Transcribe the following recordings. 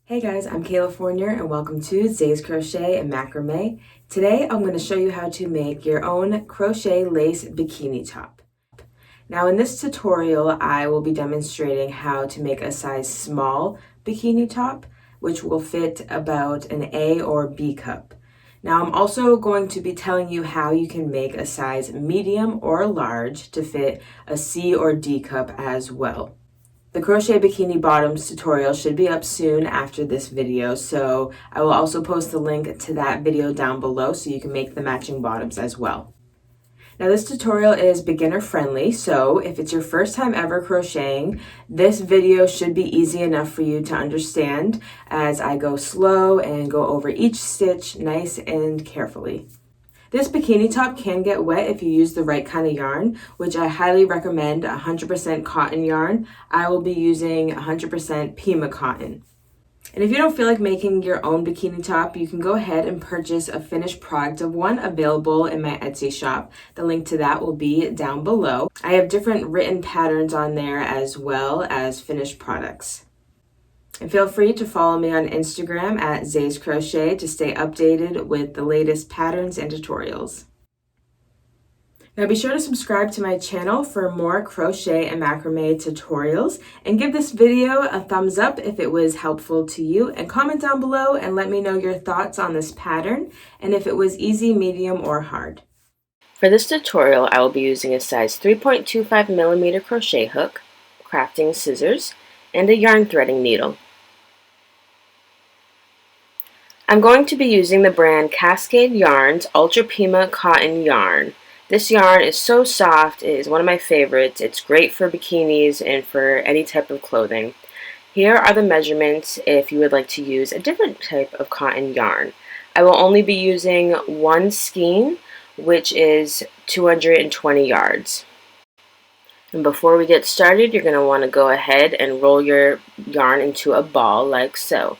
Hey guys, I'm Kayla Fournier and welcome to Zay's Crochet and Macrame. Today I'm going to show you how to make your own crochet lace bikini top. Now in this tutorial I will be demonstrating how to make a size small bikini top, which will fit about an A or B cup. Now I'm also going to be telling you how you can make a size medium or large to fit a C or D cup as well. The crochet bikini bottoms tutorial should be up soon after this video, so I will also post the link to that video down below so you can make the matching bottoms as well. Now this tutorial is beginner friendly, so if it's your first time ever crocheting, this video should be easy enough for you to understand as I go slow and go over each stitch nice and carefully. This bikini top can get wet if you use the right kind of yarn, which I highly recommend 100% cotton yarn. I will be using 100% pima cotton. And if you don't feel like making your own bikini top, you can go ahead and purchase a finished product of one available in my Etsy shop. The link to that will be down below. I have different written patterns on there as well as finished products. And feel free to follow me on Instagram at Zay's Crochet to stay updated with the latest patterns and tutorials. Now be sure to subscribe to my channel for more crochet and macrame tutorials, and give this video a thumbs up if it was helpful to you, and comment down below and let me know your thoughts on this pattern and if it was easy, medium, or hard. For this tutorial I will be using a size 3.25mm crochet hook, crafting scissors, and a yarn threading needle. I'm going to be using the brand Cascade Yarn's Ultra Pima Cotton Yarn. This yarn is so soft, it is one of my favorites. It's great for bikinis and for any type of clothing. Here are the measurements if you would like to use a different type of cotton yarn. I will only be using one skein, which is 220 yards. And before we get started, you're going to want to go ahead and roll your yarn into a ball like so.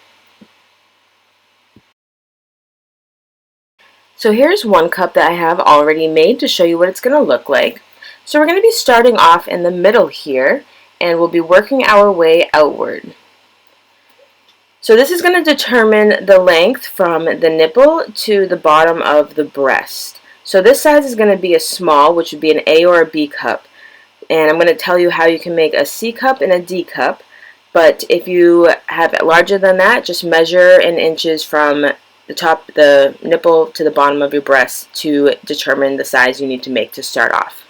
So here's one cup that I have already made to show you what it's going to look like. So we're going to be starting off in the middle here, and we'll be working our way outward. So this is going to determine the length from the nipple to the bottom of the breast. So this size is going to be a small, which would be an A or a B cup. And I'm going to tell you how you can make a C cup and a D cup. But if you have it larger than that, just measure in inches from the nipple to the bottom of your breast to determine the size you need to make to start off.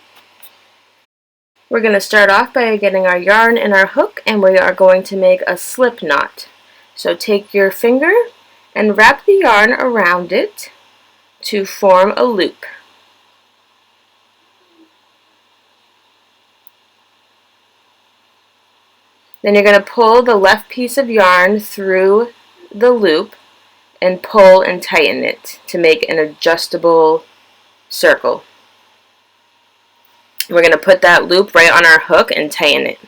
We're going to start off by getting our yarn and our hook, and we are going to make a slip knot. So take your finger and wrap the yarn around it to form a loop. Then you're going to pull the left piece of yarn through the loop and pull and tighten it to make an adjustable circle. We're going to put that loop right on our hook and tighten it.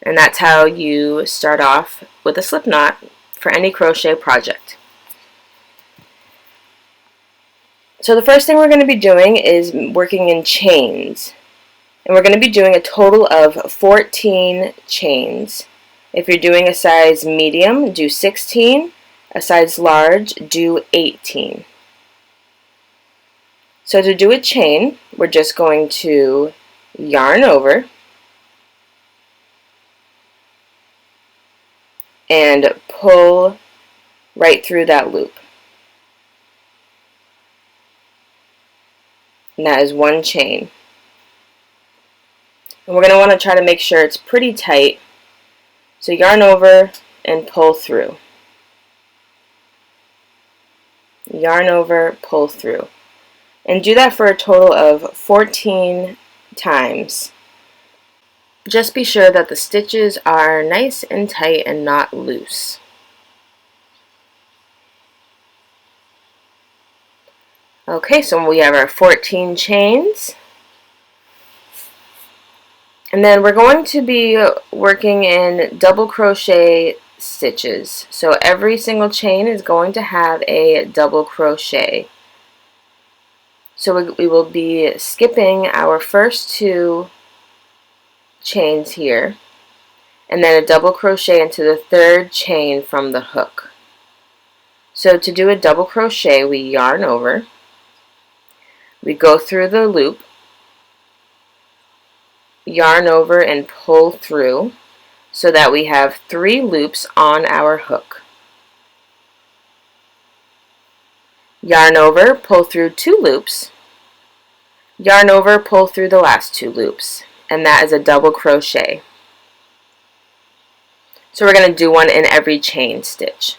And that's how you start off with a slip knot for any crochet project. So the first thing we're going to be doing is working in chains. And we're going to be doing a total of 14 chains. If you're doing a size medium, do 16. A size large, do 18. So to do a chain, we're just going to yarn over and pull right through that loop. And that is one chain. And we're going to want to try to make sure it's pretty tight. So yarn over and pull through. Yarn over, pull through. And do that for a total of 14 times. Just be sure that the stitches are nice and tight and not loose. Okay, so we have our 14 chains. And then we're going to be working in double crochet stitches. So every single chain is going to have a double crochet. So we will be skipping our first two chains here, and then a double crochet into the third chain from the hook. So to do a double crochet, we yarn over, we go through the loop, yarn over and pull through so that we have 3 loops on our hook. Yarn over, pull through 2 loops, yarn over, pull through the last 2 loops, and that is a double crochet. So we're going to do one in every chain stitch.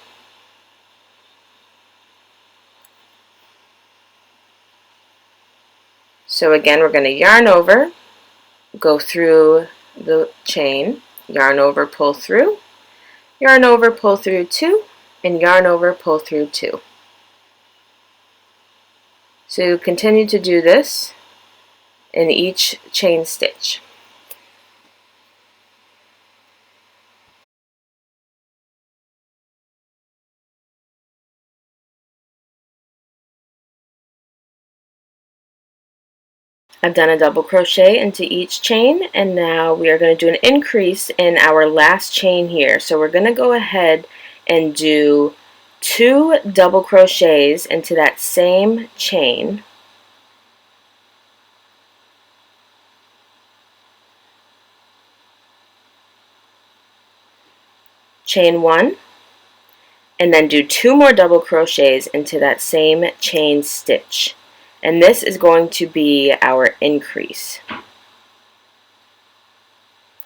So again, we're going to yarn over, go through the chain, yarn over, pull through, yarn over, pull through 2, and yarn over, pull through 2. So continue to do this in each chain stitch. I've done a double crochet into each chain, and now we are going to do an increase in our last chain here. So we're going to go ahead and do 2 double crochets into that same chain. Chain 1, and then do 2 more double crochets into that same chain stitch. And this is going to be our increase.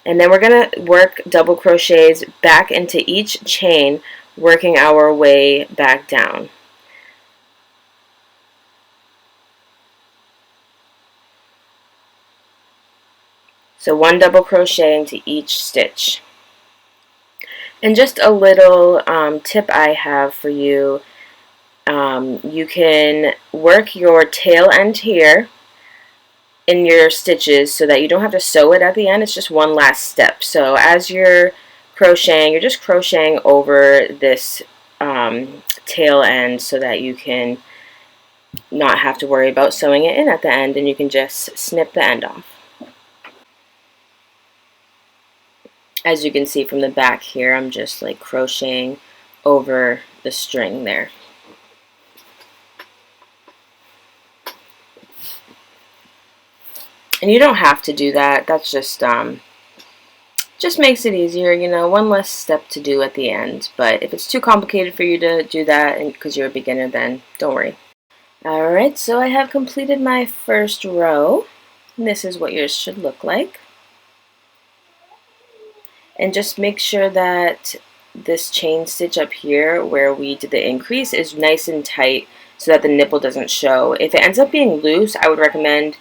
And then we're going to work double crochets back into each chain, working our way back down. So 1 double crochet into each stitch. And just a little tip I have for you, you can work your tail end here in your stitches so that you don't have to sew it at the end. It's just one last step. So as you're crocheting, you're just crocheting over this tail end so that you can not have to worry about sewing it in at the end, and you can just snip the end off. As you can see from the back here, I'm just like crocheting over the string there. And you don't have to do that. That's just makes it easier, you know, one less step to do at the end. But if it's too complicated for you to do that because you're a beginner, then don't worry. Alright, so I have completed my first row. And this is what yours should look like. And just make sure that this chain stitch up here where we did the increase is nice and tight so that the nipple doesn't show. If it ends up being loose, I would recommend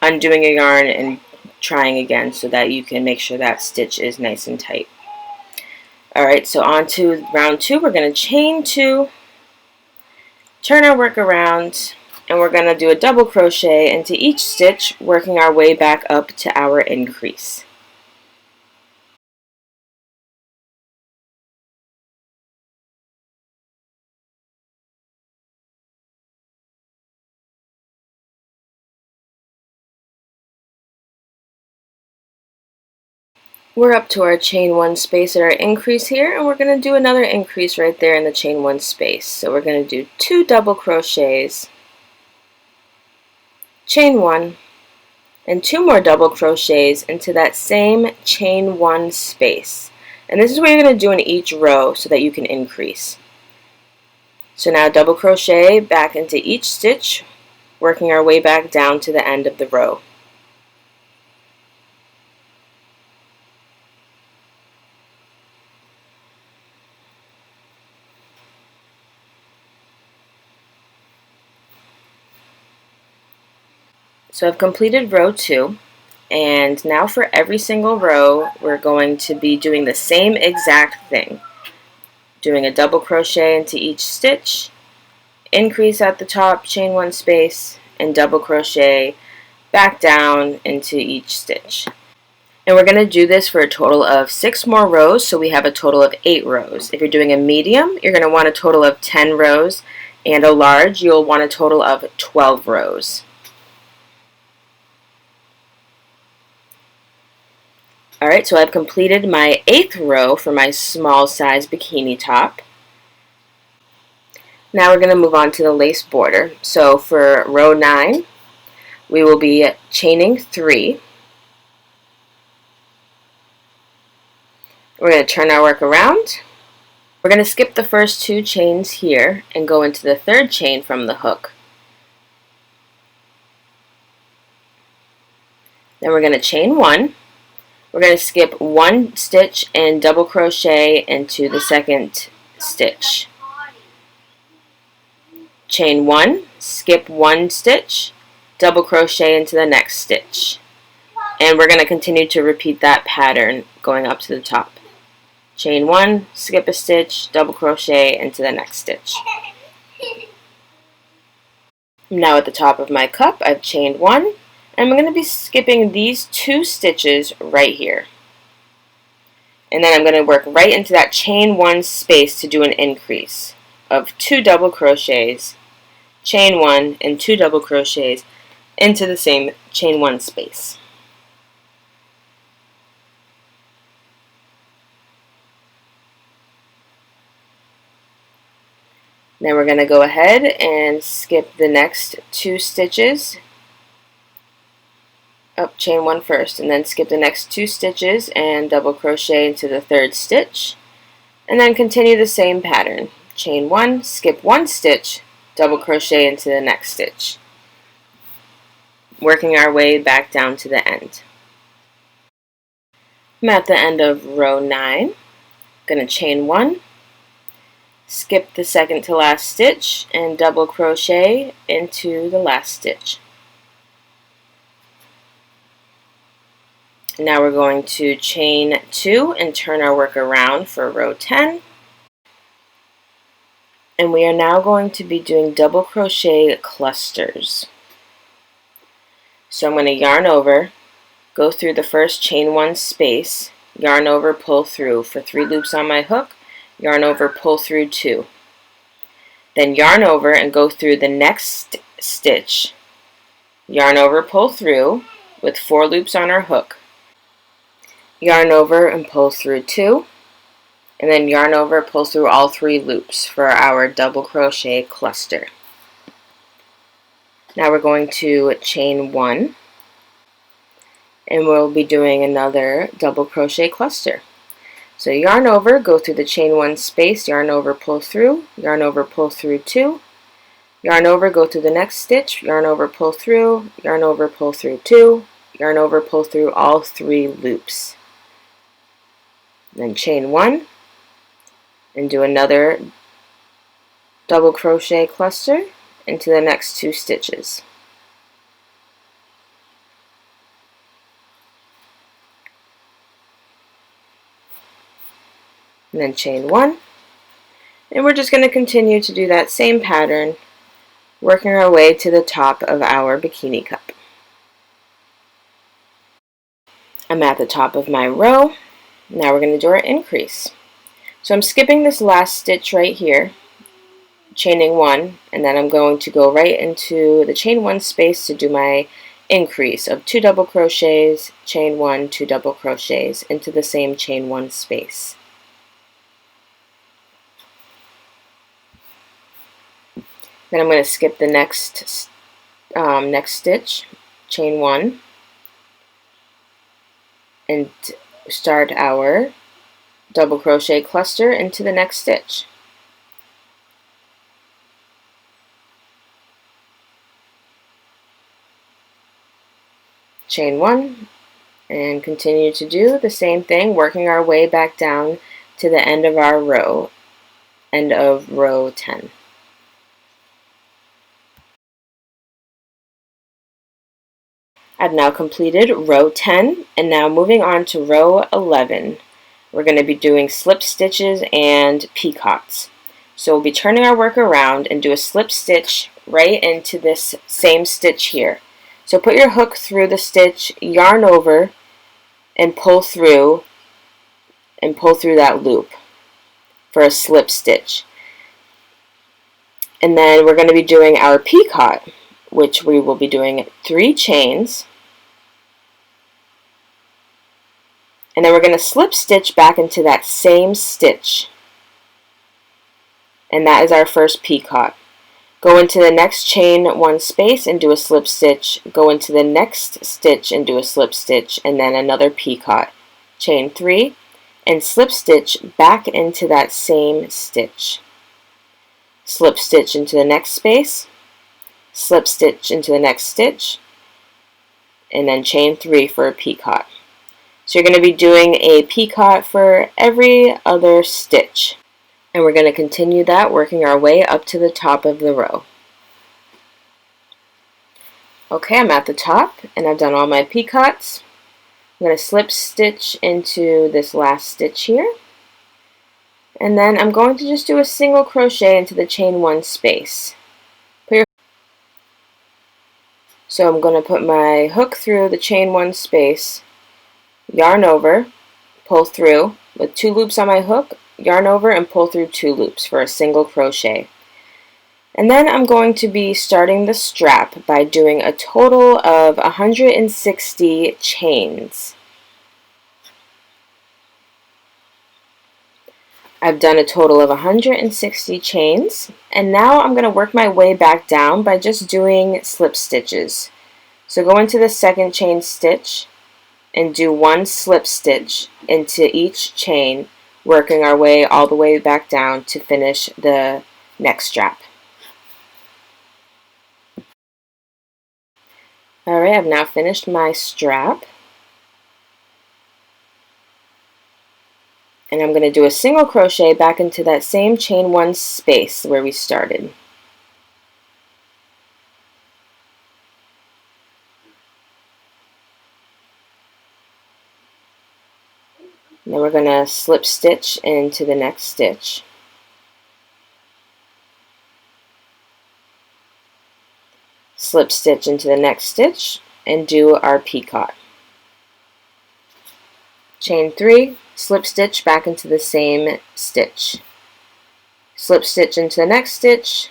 undoing your yarn and trying again so that you can make sure that stitch is nice and tight. Alright, so on to round 2. We're going to chain 2, turn our work around, and we're going to do a double crochet into each stitch, working our way back up to our increase. We're up to our chain 1 space at our increase here, and we're going to do another increase right there in the chain 1 space. So we're going to do 2 double crochets, chain 1, and 2 more double crochets into that same chain 1 space. And this is what you're going to do in each row so that you can increase. So now double crochet back into each stitch, working our way back down to the end of the row. So I've completed row 2, and now for every single row we're going to be doing the same exact thing. Doing a double crochet into each stitch, increase at the top, chain 1 space, and double crochet back down into each stitch. And we're going to do this for a total of 6 more rows, so we have a total of 8 rows. If you're doing a medium, you're going to want a total of 10 rows, and a large, you'll want a total of 12 rows. Alright, so I've completed my 8th row for my small size bikini top. Now we're going to move on to the lace border. So for row 9, we will be chaining 3. We're going to turn our work around. We're going to skip the first 2 chains here and go into the 3rd chain from the hook. Then we're going to chain 1. We're going to skip 1 stitch and double crochet into the 2nd stitch. Chain 1, skip 1 stitch, double crochet into the next stitch. And we're going to continue to repeat that pattern going up to the top. Chain 1, skip a stitch, double crochet into the next stitch. Now at the top of my cup, I've chained 1, and I'm going to be skipping these 2 stitches right here. And then I'm going to work right into that chain 1 space to do an increase of 2 double crochets, chain 1, and 2 double crochets into the same chain 1 space. Then we're going to go ahead and skip the next 2 stitches. Up, chain 1 first, and then skip the next 2 stitches and double crochet into the 3rd stitch. And then continue the same pattern. Chain 1, skip 1 stitch, double crochet into the next stitch. Working our way back down to the end. I'm at the end of row 9. Going to chain 1, skip the 2nd to last stitch, and double crochet into the last stitch. Now we're going to chain 2 and turn our work around for row 10. And we are now going to be doing double crochet clusters. So I'm going to yarn over, go through the first chain 1 space, yarn over, pull through for 3 loops on my hook, yarn over, pull through 2. Then yarn over and go through the next stitch, yarn over, pull through with 4 loops on our hook, yarn over and pull through 2, and then yarn over, pull through all 3 loops for our double crochet cluster. Now we're going to chain 1, and we'll be doing another double crochet cluster. So yarn over, go through the chain 1 space, yarn over, pull through 2, yarn over, go through the next stitch, yarn over, pull through 2, yarn over, pull through all 3 loops. Then chain 1 and do another double crochet cluster into the next 2 stitches. And then chain 1, and we're just going to continue to do that same pattern, working our way to the top of our bikini cup. I'm at the top of my row. Now we're going to do our increase. So I'm skipping this last stitch right here, chaining 1, and then I'm going to go right into the chain 1 space to do my increase of 2 double crochets, chain 1, 2 double crochets into the same chain 1 space. Then I'm going to skip the next stitch, chain 1, and start our double crochet cluster into the next stitch. Chain 1 and continue to do the same thing, working our way back down to the end of our row, end of row 10. I've now completed row 10, and now moving on to row 11. We're going to be doing slip stitches and peacocks. So we'll be turning our work around and do a slip stitch right into this same stitch here. So put your hook through the stitch, yarn over, and pull through that loop for a slip stitch. And then we're going to be doing our peacock, which we will be doing 3 chains, And then we're going to slip stitch back into that same stitch. And that is our first peacock. Go into the next chain one space and do a slip stitch. Go into the next stitch and do a slip stitch, and then another peacock. Chain 3 and slip stitch back into that same stitch. Slip stitch into the next space, slip stitch into the next stitch, and then chain 3 for a peacock. So you're going to be doing a peacock for every other stitch. And we're going to continue that, working our way up to the top of the row. Okay, I'm at the top and I've done all my peacocks. I'm going to slip stitch into this last stitch here. And then I'm going to just do a single crochet into the chain 1 space. So I'm going to put my hook through the chain 1 space, yarn over, pull through with 2 loops on my hook, yarn over and pull through 2 loops for a single crochet. And then I'm going to be starting the strap by doing a total of 160 chains. I've done a total of 160 chains, and now I'm going to work my way back down by just doing slip stitches. So go into the second chain stitch and do 1 slip stitch into each chain, working our way all the way back down to finish the next strap. Alright, I've now finished my strap. And I'm going to do a single crochet back into that same chain 1 space where we started. Then we're going to slip stitch into the next stitch. Slip stitch into the next stitch and do our peacock. Chain 3, slip stitch back into the same stitch. Slip stitch into the next stitch,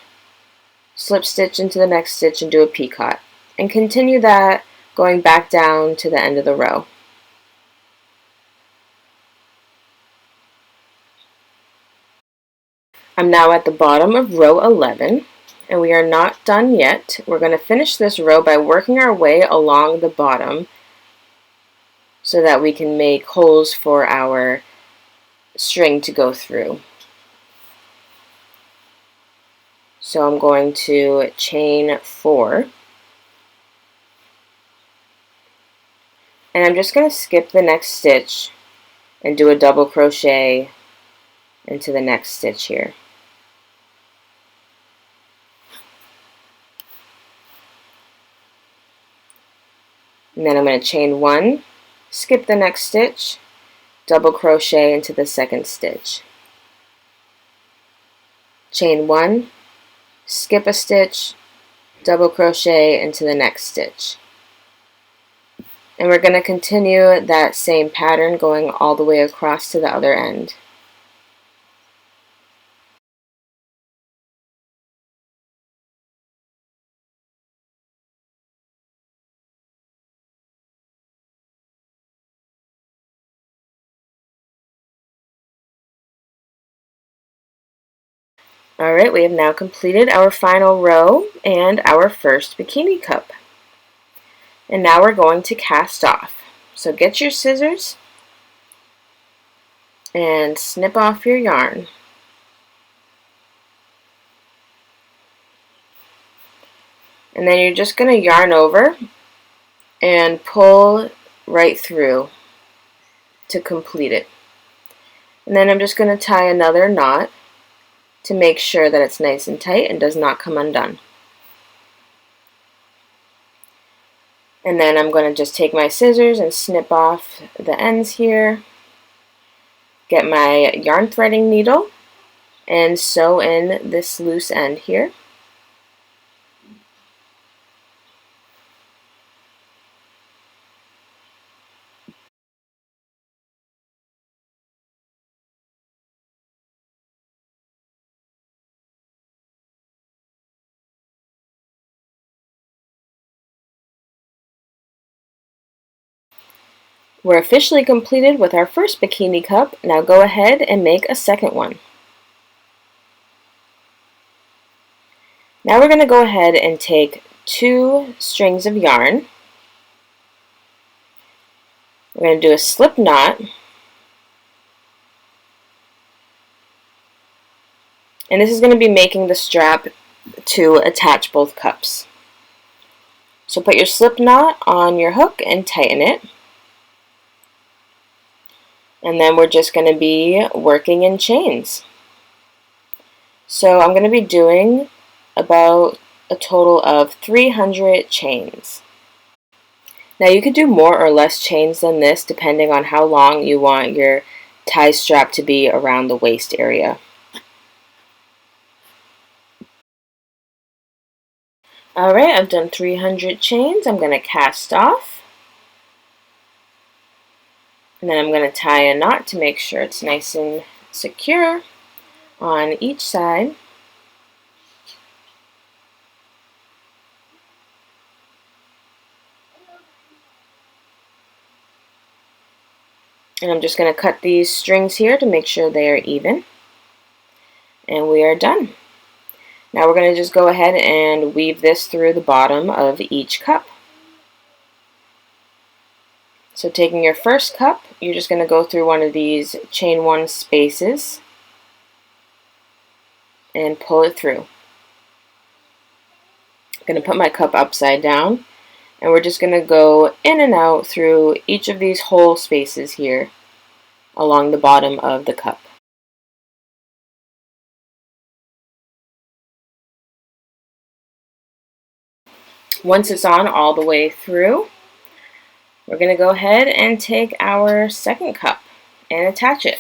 slip stitch into the next stitch and do a peacock. And continue that going back down to the end of the row. I'm now at the bottom of row 11, and we are not done yet. We're going to finish this row by working our way along the bottom so that we can make holes for our string to go through. So I'm going to chain 4, and I'm just going to skip the next stitch and do a double crochet into the next stitch here. And then I'm going to chain 1, skip the next stitch, double crochet into the second stitch. Chain 1, skip a stitch, double crochet into the next stitch. And we're going to continue that same pattern going all the way across to the other end. Alright, we have now completed our final row and our first bikini cup. And now we're going to cast off. So get your scissors and snip off your yarn. And then you're just going to yarn over and pull right through to complete it. And then I'm just going to tie another knot to make sure that it's nice and tight and does not come undone. And then I'm going to just take my scissors and snip off the ends here, get my yarn threading needle, and sew in this loose end here. We're officially completed with our first bikini cup. Now go ahead and make a second one. Now we're going to go ahead and take 2 strings of yarn. We're going to do a slip knot. And this is going to be making the strap to attach both cups. So put your slip knot on your hook and tighten it. And then we're just going to be working in chains. So I'm going to be doing about a total of 300 chains. Now you could do more or less chains than this depending on how long you want your tie strap to be around the waist area. Alright, I've done 300 chains. I'm going to cast off. And then I'm going to tie a knot to make sure it's nice and secure on each side. And I'm just going to cut these strings here to make sure they are even. And we are done. Now we're going to just go ahead and weave this through the bottom of each cup. So taking your first cup, you're just going to go through one of these chain 1 spaces and pull it through. I'm going to put my cup upside down, and we're just going to go in and out through each of these hole spaces here along the bottom of the cup. Once it's on all the way through, we're going to go ahead and take our second cup and attach it.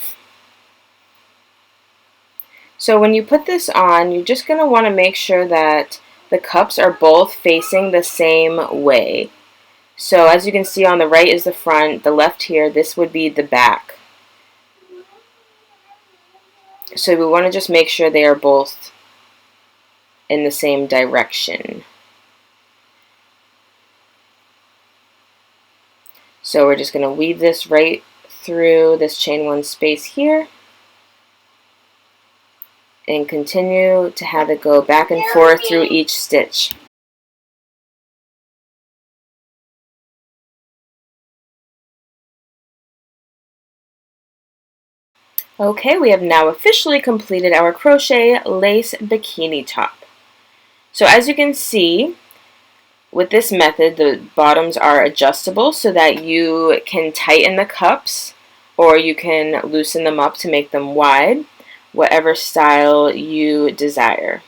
So when you put this on, you're just going to want to make sure that the cups are both facing the same way. So as you can see, on the right is the front, the left here, this would be the back. So we want to just make sure they are both in the same direction. So we're just going to weave this right through this chain 1 space here and continue to have it go back and forth through each stitch. Okay, we have now officially completed our crochet lace bikini top. So as you can see, with this method, the bottoms are adjustable so that you can tighten the cups or you can loosen them up to make them wide, whatever style you desire.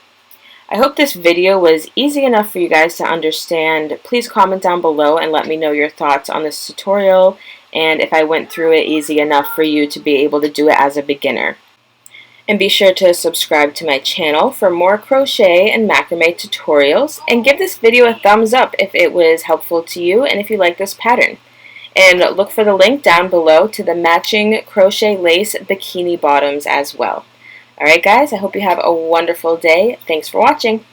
I hope this video was easy enough for you guys to understand. Please comment down below and let me know your thoughts on this tutorial and if I went through it easy enough for you to be able to do it as a beginner. And be sure to subscribe to my channel for more crochet and macrame tutorials, and give this video a thumbs up if it was helpful to you and if you like this pattern. And look for the link down below to the matching crochet lace bikini bottoms as well. Alright guys, I hope you have a wonderful day. Thanks for watching.